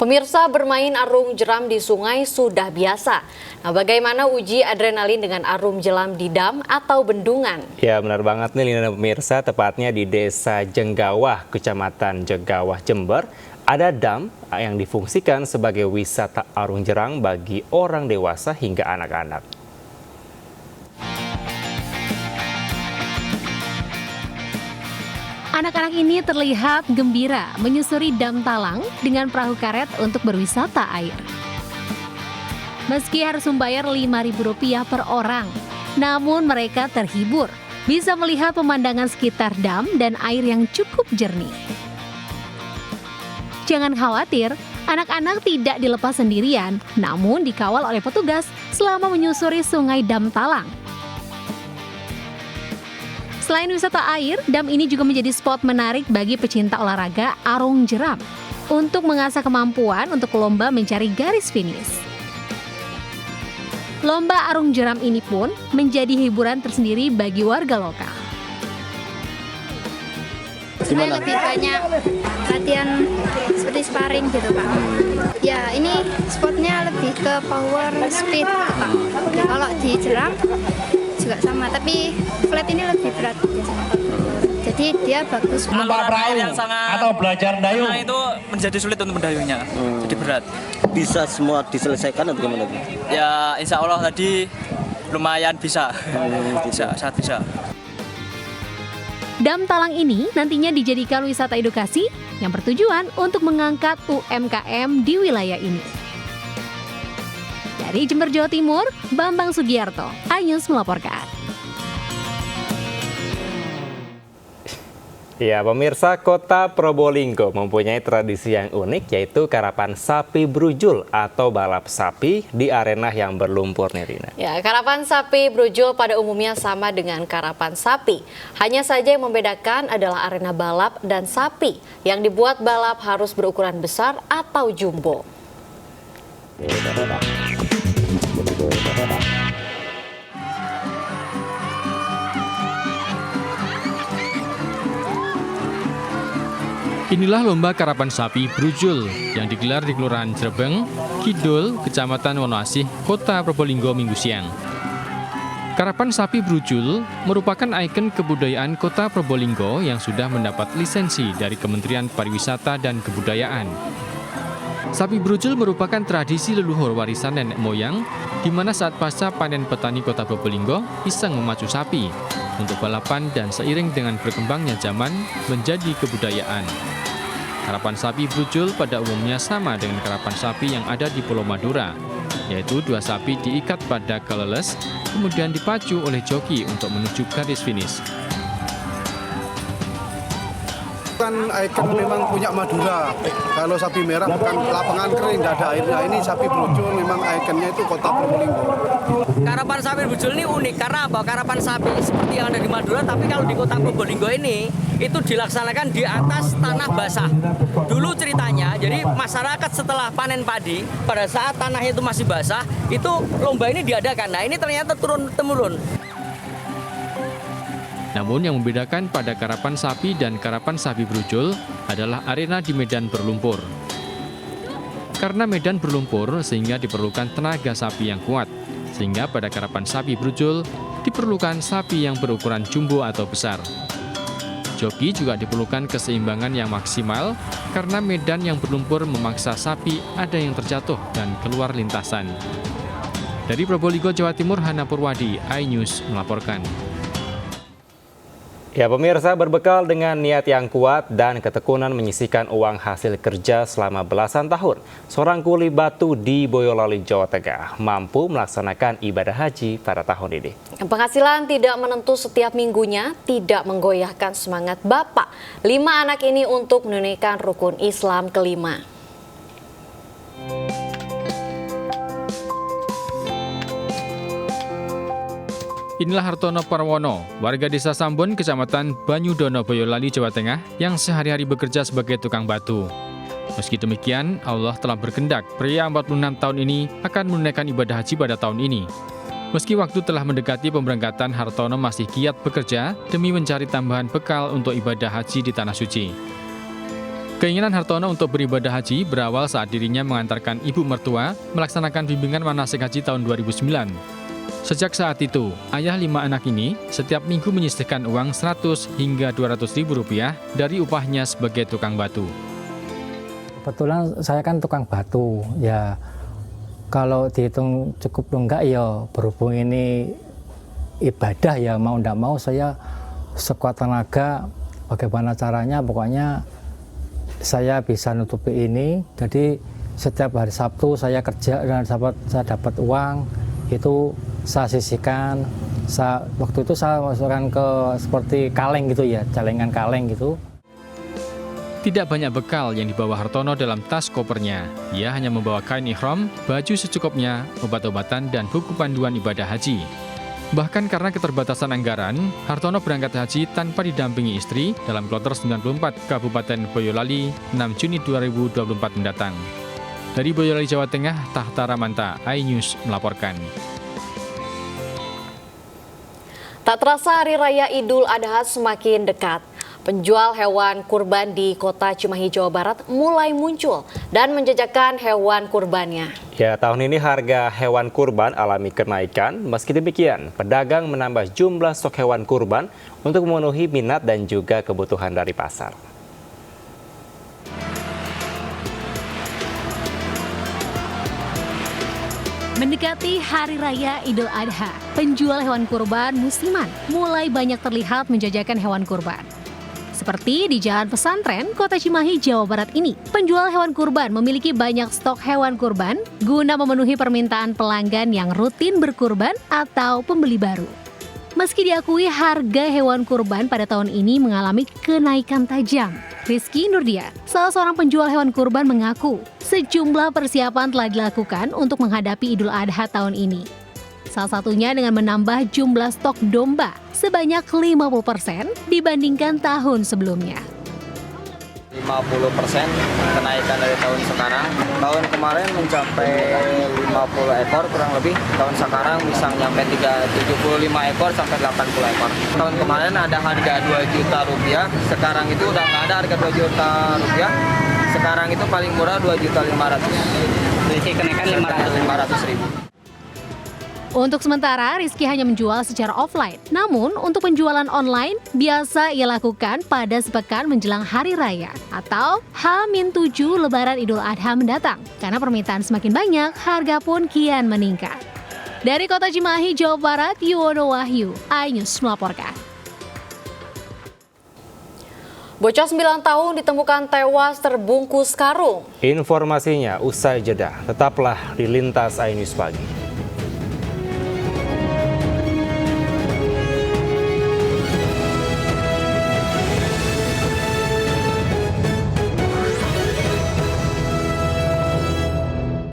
Pemirsa, bermain arung jeram di sungai sudah biasa. Nah, bagaimana uji adrenalin dengan arung jeram di dam atau bendungan? Ya, benar banget nih Lina pemirsa, tepatnya di Desa Jenggawah, Kecamatan Jenggawah, Jember. Ada dam yang difungsikan sebagai wisata arung jeram bagi orang dewasa hingga anak-anak. Anak-anak ini terlihat gembira menyusuri dam Talang dengan perahu karet untuk berwisata air. Meski harus membayar Rp5.000 per orang, namun mereka terhibur bisa melihat pemandangan sekitar dam dan air yang cukup jernih. Jangan khawatir, anak-anak tidak dilepas sendirian, namun dikawal oleh petugas selama menyusuri sungai Dam Talang. Selain wisata air, dam ini juga menjadi spot menarik bagi pecinta olahraga arung jeram untuk mengasah kemampuan untuk lomba mencari garis finish. Lomba arung jeram ini pun menjadi hiburan tersendiri bagi warga lokal. Saya lebih banyak latihan seperti sparring gitu Pak. Ya ini spotnya lebih ke power speed Pak. Kalau di jeram juga sama, tapi flat ini lebih berat. Jadi dia bagus. Numpak perahu atau belajar dayung. Nah, itu menjadi sulit untuk mendayungnya, jadi berat. Bisa semua diselesaikan atau gimana? Ya insya Allah tadi lumayan bisa, sangat bisa. Dam Talang ini nantinya dijadikan wisata edukasi yang bertujuan untuk mengangkat UMKM di wilayah ini. Dari Jember, Jawa Timur, Bambang Sugiarto, iNews melaporkan. Ya, pemirsa, Kota Probolinggo mempunyai tradisi yang unik, yaitu karapan sapi brujul atau balap sapi di arena yang berlumpur, Nirina. Ya, karapan sapi brujul pada umumnya sama dengan karapan sapi. Hanya saja yang membedakan adalah arena balap dan sapi yang dibuat balap harus berukuran besar atau jumbo. Inilah lomba karapan sapi brujul yang digelar di Kelurahan Jrebeng, Kidul, Kecamatan Wonoasih, Kota Probolinggo Minggu siang. Karapan sapi brujul merupakan ikon kebudayaan Kota Probolinggo yang sudah mendapat lisensi dari Kementerian Pariwisata dan Kebudayaan. Sapi brujul merupakan tradisi leluhur warisan nenek moyang, di mana saat pasca panen petani Kota Probolinggo iseng memacu sapi untuk balapan dan seiring dengan berkembangnya zaman menjadi kebudayaan. Karapan sapi brujul pada umumnya sama dengan karapan sapi yang ada di Pulau Madura, yaitu dua sapi diikat pada keleles, kemudian dipacu oleh joki untuk menuju garis finish. Kan ikon memang punya Madura. Kalau sapi merah bukan lapangan kering, tidak ada airnya. Ini sapi brujul memang ikonnya itu Kota Probolinggo. Karapan sapi brujul ini unik karena apa? Karapan sapi seperti yang ada di Madura, tapi kalau di Kota Probolinggo ini itu dilaksanakan di atas tanah basah. Dulu ceritanya, jadi masyarakat setelah panen padi, pada saat tanahnya itu masih basah, itu lomba ini diadakan. Nah ini ternyata turun-temurun. Namun yang membedakan pada karapan sapi dan karapan sapi brujul adalah arena di medan berlumpur. Karena medan berlumpur sehingga diperlukan tenaga sapi yang kuat, sehingga pada karapan sapi brujul diperlukan sapi yang berukuran jumbo atau besar. Joki juga diperlukan keseimbangan yang maksimal karena medan yang berlumpur memaksa sapi ada yang terjatuh dan keluar lintasan. Dari Probolinggo, Jawa Timur, Hana Purwadi, iNews melaporkan. Ya, pemirsa, berbekal dengan niat yang kuat dan ketekunan menyisihkan uang hasil kerja selama belasan tahun, seorang kuli batu di Boyolali, Jawa Tengah mampu melaksanakan ibadah haji pada tahun ini. Penghasilan tidak menentu setiap minggunya tidak menggoyahkan semangat Bapak 5 anak ini untuk menunaikan rukun Islam kelima. Inilah Hartono Parwono, warga desa Sambon, Kecamatan Banyudono, Boyolali, Jawa Tengah, yang sehari-hari bekerja sebagai tukang batu. Meski demikian, Allah telah berkehendak pria 46 tahun ini akan menunaikan ibadah haji pada tahun ini. Meski waktu telah mendekati pemberangkatan, Hartono masih giat bekerja demi mencari tambahan bekal untuk ibadah haji di Tanah Suci. Keinginan Hartono untuk beribadah haji berawal saat dirinya mengantarkan ibu mertua melaksanakan bimbingan manasik haji tahun 2009. Sejak saat itu, ayah 5 anak ini setiap minggu menyisihkan uang 100 hingga 200 ribu rupiah dari upahnya sebagai tukang batu. Kebetulan saya kan tukang batu, ya kalau dihitung cukup enggak ya berhubung ini ibadah ya mau enggak mau saya sekuat tenaga bagaimana caranya pokoknya saya bisa nutupi ini. Jadi setiap hari Sabtu saya kerja dan saya dapat uang itu saya sisihkan. Waktu itu saya masukkan ke seperti kaleng gitu ya, celengan kaleng gitu. Tidak banyak bekal yang dibawa Hartono dalam tas kopernya. Ia hanya membawa kain ihram, baju secukupnya, obat-obatan, dan buku panduan ibadah haji. Bahkan karena keterbatasan anggaran, Hartono berangkat haji tanpa didampingi istri dalam kloter 94 Kabupaten Boyolali 6 Juni 2024 mendatang. Dari Boyolali, Jawa Tengah, Tahta Ramanta, iNews melaporkan. Tak terasa Hari Raya Idul Adha semakin dekat. Penjual hewan kurban di kota Cimahi, Jawa Barat mulai muncul dan menjajakan hewan kurbannya. Ya, tahun ini harga hewan kurban alami kenaikan. Meski demikian, pedagang menambah jumlah stok hewan kurban untuk memenuhi minat dan juga kebutuhan dari pasar. Mendekati Hari Raya Idul Adha, penjual hewan kurban musiman mulai banyak terlihat menjajakan hewan kurban. Seperti di Jalan Pesantren, Kota Cimahi, Jawa Barat ini, penjual hewan kurban memiliki banyak stok hewan kurban guna memenuhi permintaan pelanggan yang rutin berkurban atau pembeli baru. Meski diakui harga hewan kurban pada tahun ini mengalami kenaikan tajam, Rizky Nurdia, salah seorang penjual hewan kurban mengaku sejumlah persiapan telah dilakukan untuk menghadapi Idul Adha tahun ini. Salah satunya dengan menambah jumlah stok domba sebanyak 50% dibandingkan tahun sebelumnya. 50% kenaikan dari tahun sekarang. Tahun kemarin mencapai 50 ekor kurang lebih. Tahun sekarang bisa sampai 75 ekor sampai 80 ekor. Tahun kemarin ada harga 2 juta rupiah, sekarang itu udah nggak ada harga 2 juta rupiah. Sekarang itu paling murah 2.500.000. Jadi kenaikan 500 ribu. Untuk sementara, Rizky hanya menjual secara offline. Namun, untuk penjualan online, biasa ia lakukan pada sepekan menjelang Hari Raya atau H-7 Lebaran Idul Adha mendatang. Karena permintaan semakin banyak, harga pun kian meningkat. Dari Kota Cimahi, Jawa Barat, Yuwono Wahyu, iNews melaporkan. Bocah 9 tahun ditemukan tewas terbungkus karung. Informasinya usai jeda. Tetaplah di Lintas iNews Pagi.